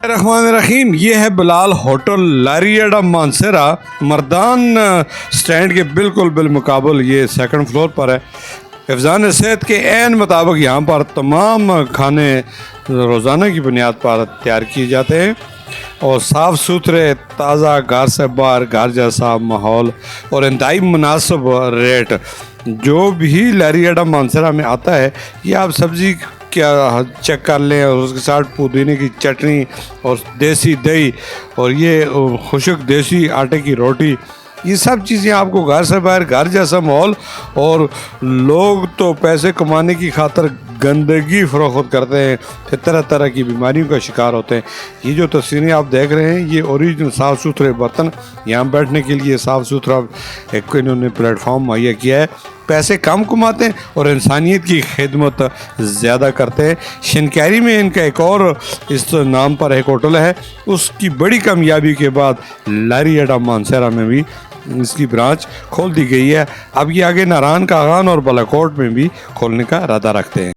الرحمن الرحیم، یہ ہے بلال ہوٹل لاریہ اڈا مانسیرا، مردان سٹینڈ کے بالکل بالمقابل یہ سیکنڈ فلور پر ہے۔ حفظان صحت کے عین مطابق یہاں پر تمام کھانے روزانہ کی بنیاد پر تیار کیے جاتے ہیں اور صاف ستھرے تازہ گھر سے باہر گھر جیسا ماحول اور انتہائی مناسب ریٹ۔ جو بھی لاریہ اڈا مانسیرا میں آتا ہے، یہ آپ سبزی کیا چیک کر لیں اور اس کے ساتھ پودینے کی چٹنی اور دیسی دہی اور یہ خشک دیسی آٹے کی روٹی، یہ سب چیزیں آپ کو گھر سے باہر گھر جیسا ماحول۔ اور لوگ تو پیسے کمانے کی خاطر گندگی فروخت کرتے ہیں، پھر طرح طرح کی بیماریوں کا شکار ہوتے ہیں۔ یہ جو تصویریں آپ دیکھ رہے ہیں، یہ اوریجنل صاف ستھرے برتن، یہاں بیٹھنے کے لیے صاف ستھرا ایک انہوں نے پلیٹ فارم مہیا کیا ہے۔ پیسے کم کماتے ہیں اور انسانیت کی خدمت زیادہ کرتے ہیں۔ شنکیری میں ان کا ایک اور اس نام پر ایک ہوٹل ہے، اس کی بڑی کامیابی کے بعد لاریہ اڈا مانسیرا میں بھی اس کی برانچ کھول دی گئی ہے۔ اب یہ آگے ناران کاغان اور بالاکوٹ میں بھی کھولنے کا ارادہ رکھتے ہیں۔